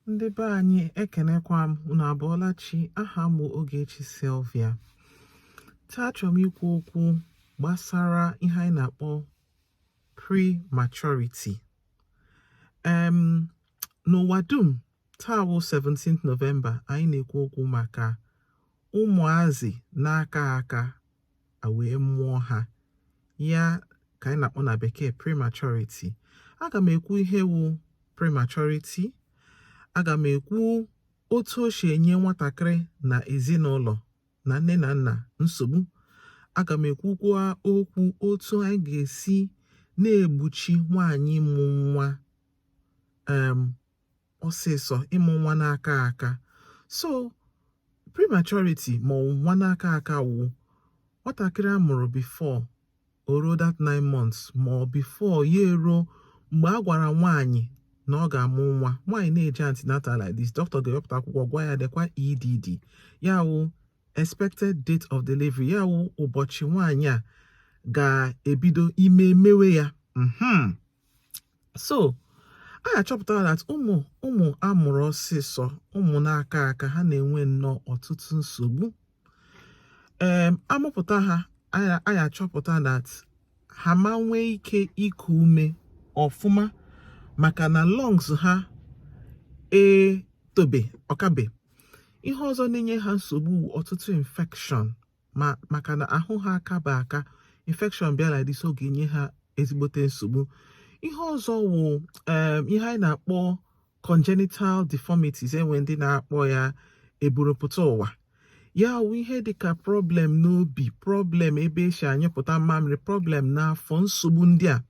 Ndị be anyị ekenekwa m unu abụọla chi. Aha m Ogechi Sylvia. Taa chọrọ m ikwu okwu gbasara ihe anyị na-akpọ prematurity. N'ụwa dum taa bụ 17th November, anyị na-ekwu okwu maka ụmụazị n'aka aka wee mụọ ha, ya ka anyị na-akpọ na bekee prematurity. Aga m ekwu ihe wu prematurity. Aga m ekwu otu o si enye nwatakịrị na ezinụlọ na nne na nna nsogbu. Aga m ekwukwa okwu otu anyị ga-esi na-egbochi nwaanyị ịmụ nwa ọsịsọ, ịmụ nwa n'aka aka. So prematurity ma nwa n'aka aka wụ nwatakịrị a mụrụ before o ruo that 9 months ma ọ before ya eruo mgbe a gwara nwaanyị na ọ ga-amụ nwa. Nwaanyị na-eje antenatal like this, doctor ga-ewepụta akwụkwọ gwa ya dekwa EDD, ya wụ expected date of delivery, ya wụ ụbọchị nwaanyị a ga-ebido ime mewe ya. So a achọpụtara that ụmụ amụrụ ọsịsọ, ụmụ n'aka aka, ha na-enwe nnọọ ọtụtụ nsogbu. Amụpụta ha, anyị achọpụta that ha ma nwee ike iku ume ọfụma maka na lungs ha ọkabe. Ihe ọzọ na-enye ha nsogbu ọtụtụ infection, maka na ahụ ha akaba aka. Infection bịa like this, ọ ga-enye ha ezigbote nsogbu. Ihe ọzọ wụ ihe anyị na-akpọ congenital deformities, enwe ndị na-akpọ ya eburopụta ụwa. Ya wụ ihe dịka problem n'obi, problem ebe esi anyụpụta mmamịrị, problem n'afọ, nsogbu ndị a.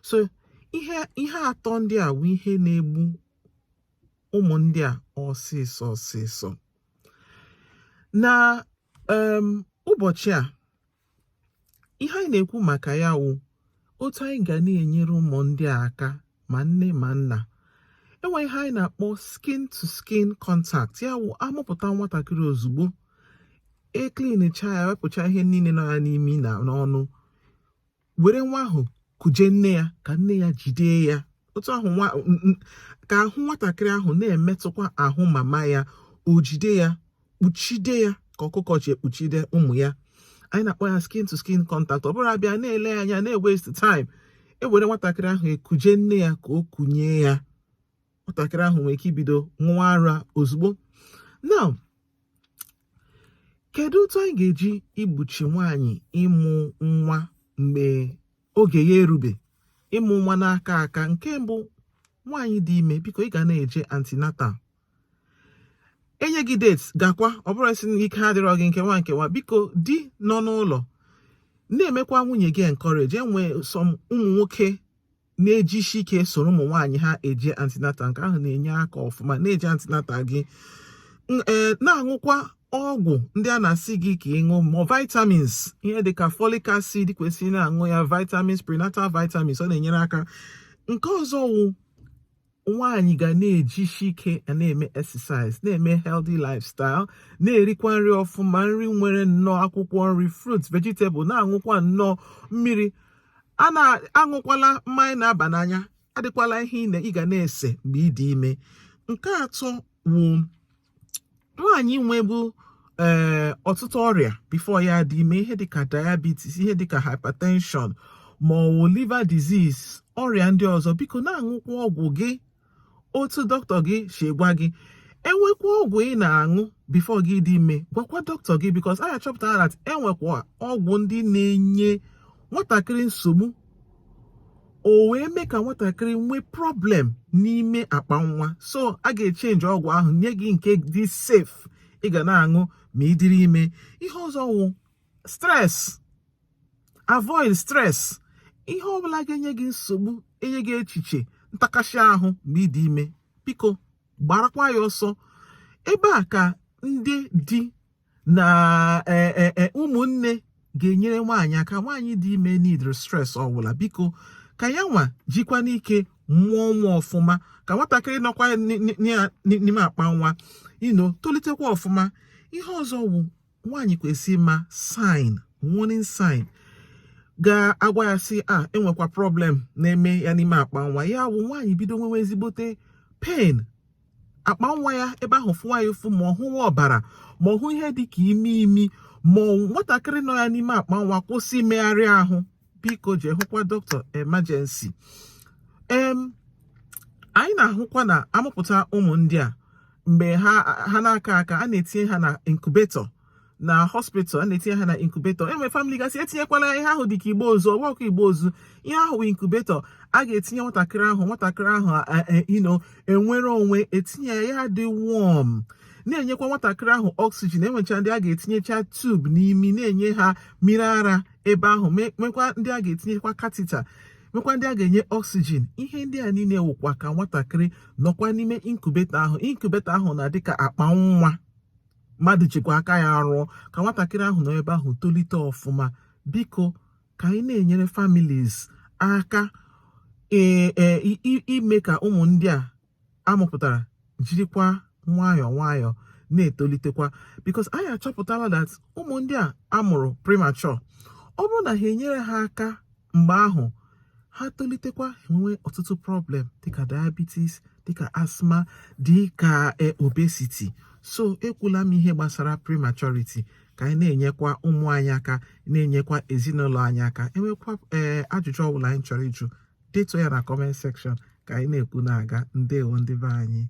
So ihe atọ ndị a wụ ihe na-egbu ụmụ ndị a ọsịsọ. Na ụbọchị a, ihe anyị na-ekwu maka ya wụ otu anyị ga na-enyere ụmụ ndị a aka, ma nne ma nna. Enwe ihe anyị na-akpọ skin to skin contact, ya wụ amụpụta nwatakịrị ozugbo, eklinicha ya, wepụcha ihe niile nọ ya n'imi na n'ọnụ, were nwa ahụ kuje nne ya ka nne ya jide ya. Otu ahụ ka ahụ nwatakịrị ahụ na-emetụkwa ahụ mama ya, o jide ya, kpuchide ya ka ọkụkọ ji ekpuchide ụmụ ya. Anyị na-akpọ ya skin to skin contact. Ọ bụrụ abịa na-ele anya na-waste time, ewere nwatakịrị ahụ ekuje nne ya ka o kunye ya, nwatakịrị ahụ nwere ike ibido nwa ara ozugbo. Now, kedu otu anyị ga-eji igbochi nwaanyị ịmụ nwa mgbe oge ya erube ịmụ nwa n'aka aka? Nke mbụ, nwaanyị dị ime, biko ị ga na-eje antenatal. Enye gị date gakwa, ọ bụrụ isi ike adịrọ gị nkewa, biko di nọ n'ụlọ na-emekwa nwunye gị encourage. Enwe some ụmụ nwoke na-ejisi ike soro ụmụ nwaanyị ha eje antenatal, nke ahụ na-enye aka ọfụma. Na-eje antenatal gị, na-aṅụkwa ọgwụ ndị a na-asị gị ka ịṅụ, ma vitamins, ihe dịka folic acid kwesịrị na-aṅụ ya, vitamins, prenatal vitamins, ọ na-enyere aka. Nke ọzọ wụ nwaanyị ga na-ejisi ike na-eme exercise, na-eme healthy lifestyle, na-erikwa nri ọfụma, nri nwere nnọọ akwụkwọ nri, fruits, vegetable, na-aṅụkwa nnọọ mmiri. A na-aṅụkwala mmanya na-aba n'anya, adịkwala ihe ị ga na-ese mgbe ị dị ime. Nke atọ wụ nwaanyị nwebu ọtụtụ ọrịa before ya dị ime, ihe dịka diabetes, ihe dịka hypertension, ma ọ wụ liver disease, ọrịa ndị ọzọ. Biko na-aṅụkwa ọgwụ gị otu dọkịta gị si gwa gị. Enwekwa ọgwụ ị na-aṅụ before gị dị ime, gwakwa dọkịta gị, because a achọpụtara that enwekwa ọgwụ ndị na-enye nwatakịrị nsogbu, o wee mee ka nwatakịrị nwee problem n'ime akpa nwa. So a ga-echenji ọgwụ ahụ nye gị nke dị safe ị ga na-aṅụ ma ị dịrị ime. Ihe ọzọ wụ stress. Avoid stress. Ihe ọbụla ga-enye gị nsogbu, enye gị echiche ntakasị ahụ mgbe ị dị ime, biko gbarakwa ya ọsọ. Ebe a ka ndị di na ụmụnne ga-enyere nwaanyị aka. Nwaanyị dị ime need stress ọbụla, biko ka ya nwa jikwa n'ike mụọ nwa ọfụma, ka nwatakịrị nọkwa n'ime akpa nwa tolitekwa ọfụma. Ihe ọzọ wụ nwaanyị kwesịrị ma sign, warning sign, ga-agwa ya sị enwekwa problem na-eme ya n'ime akpa nwa. Ya wụ nwaanyị bido nwewe ezigbote pain akpa nwa ya ebe ahụ fụwa ya ụfụ ma ọ hụwa ọbara ma ọ hụ ihe dị ka imi ma nwatakịrị nọ ya n'ime akpa nwa kwụsị imegharị ahụ, biko jee hụkwa dọkịta emergency. Anyị na-ahụkwa na amụpụta ụmụ ndị a mgbe ha na-aka aka, a na-etinye ha na incubator na hospital, a na-etinye ha na incubator. Enwe family gasị etinyekwala ihe ahụ dịka igbo ozu, ọgbakọ igbo ozu, ihe ahụ incubator. A ga-etinye nwatakịrị ahụ enwere onwe, etinye ya dị warm, na-enyekwa nwatakịrị ahụ oxygen. Enwecha ndị a ga-etinyecha tube n'imi na-enye ha mmiri ara ebe ahụ, mekwa ndị a ga-etinyekwa catheter, mekwa ndị a ga-enye oxygen. Ihe ndị a niile wụkwa ka nwatakịrị nọkwa n'ime incubator ahụ. Incubator ahụ na-adị ka akpa nwa mmadụ jikwa aka ya rụọ, ka nwatakịrị ahụ nọ ebe ahụ tolite ọfụma. Biko ka anyị na-enyere families aka ime ka ụmụ ndị a amụpụtara jirikwa nwayọọ na-etolitekwa, because anyị achọpụtala that ụmụ ndị a amụrụ premature, ọ bụrụ na ha enyere ha aka mgbe ahụ, ha tolitekwa enwe ọtụtụ problem dịka diabetes, dịka asthma, dịka obesity. So ekwula m ihe gbasara prematurity, ka anyị na-enyekwa ụmụ anyị aka, na-enyekwa ezinụlọ anyị aka. Enwekwa ajụjụ ọbụla anyị chọrọ ịjụ, detuo ya na comment section ka anyị na-ekwu na-aga. Ndewo ndị be anyị.